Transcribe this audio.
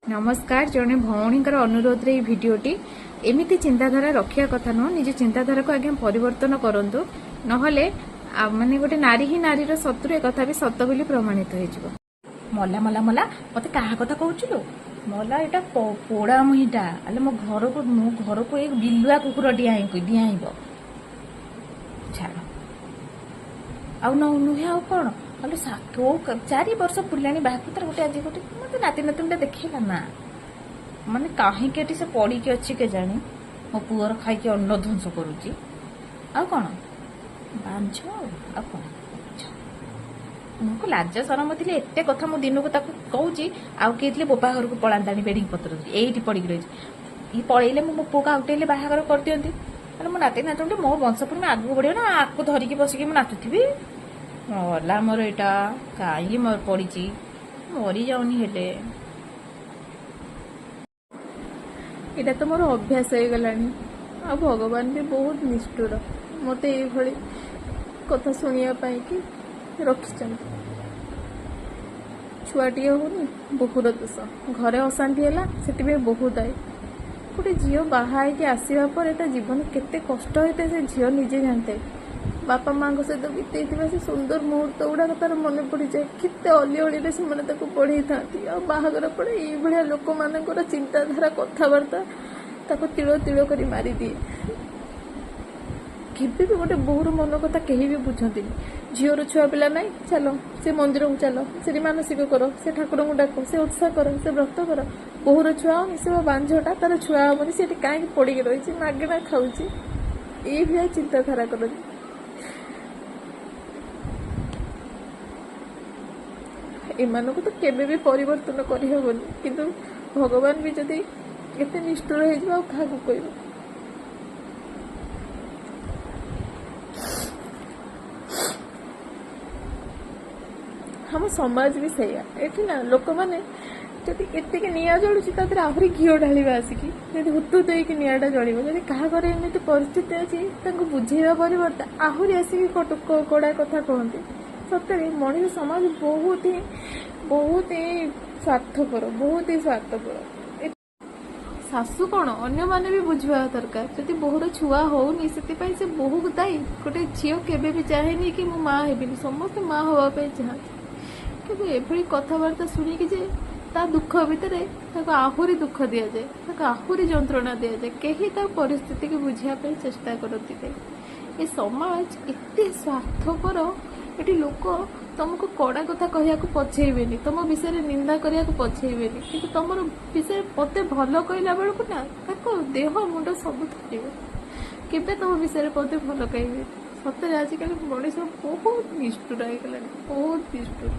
नमस्कार। जड़े भौणीकर अनुरोध रे भिडटी एमती चिंताधारा रखा कथा नुह। निज चिंताधारा को आगे परिवर्तन करंतु नहले माने गोटे नारी ही नारीर शत्रु एक कथा भी सत बोली प्रमाणित हो। मला मला मला मत क्या कथा कहूँ मला यहाँ पोड़ा मुहीटा अले मो घर को एक बिलुआ कुकुर डिआईब छाड़ आउ नुहे आउ कौन अरे 4 वर्ष पुराणी बाहर गोटे आज गोटे मत नाती नातुन देखला ना माने कहीं से पड़ी के अच्छी के जानी मो पुअर खाई अन्न ध्वंस करुच्ची आ कौन बांझ आ कौन मुझको लाज शरम थी एत कथा मु दिन को कहूँ आउ किए बोपा घर को पलांतानी बेडिंग पत्र ये पड़ी रही पलैले मो पुओ को आउटेले बाहागर कर दियंती अरे मो नाती नातुन मो वंशपुर में आगू बढ़िया ना आपको धरिकी बसिकी मु नाचुथी मरला मोर एटा कहीं मोर पड़ी मरी जाऊनी हेले एटा तो मोर अभ्यास हो गलानी। आ भगवान भी बहुत निष्ठुर मत ये कथा शुणा कि रखी छुआटे होनी बहुर दोष घरे अशांति है से बहुत आए गोटे झील बाहर आसवा पर जीवन केते कष्ट होते से झील निजे जानते बापा माँ सहित बीते से सुंदर मुहूर्त गुड़ाक तार मन पड़ जाए केते अली अली से पढ़े था बाहागर पड़े ये लोक मान चिंताधारा कथबार्ता तिल तिल कर मारी दिए केवे भी गोटे बोहर मन कथा कहीं भी बुझती झीवर छुआ पिला ना चलो से मंदिर को चलो से मानसिक कर से ठाकुर को डाक से उत्साह कर से व्रत कर बोहर छुआ से बांझटा तार छुआ हेनी से कहीं पड़ी रही मागेना खाऊँ ये चिंताधारा कर एमान को तो केबे भी परिवर्तन करहबनी किंतु भगवान भी जदि एते निष्ठुर हो क्या कह हम समाज भी सैया एठी ना लोक मैंने जदि एतिक निआ जलुची तादर आहरी घीओ ढालिबा आसिकी जदि हुतु देकी निआटा जलिबो जदि कहा घरे एमिति परिस्थिति अछि तांको बुझेबा परिवर्ते आहरी आसिकी कड़ा कथा कहते सतरे मनीष समाज बहुत ही स्वार्थपर बहुत ही स्वार्थपर शाशु कौन अन्य माने भी बुझवा दरकार जदि बोहर छुआ होनी से बहु दायी गोटे झील केबे भी चाहेनी कि मो माँ हेबिनी समस्त माँ हवाई चाहती कि एभली कथबार्ता शुणिकी जे ता दुख भितर आहरी दुख दि जाए आहरी जंत्रणा दि जाए कहीं परिस्थिति की बुझापी चेष्टा करती ये समाज एत स्वार्थपर ये लोक तुमको कड़ा कथा कहया पछेबेनी तुम विषय निंदा करने पछेबेनी कि तुम विषय मत भल कहला बेलू ना देह मुंड सब थर केवे तुम विषय मत भल कहे सतरे आजिकल मनीष बहुत निष्ठुर हो गला बहुत निष्ठुर।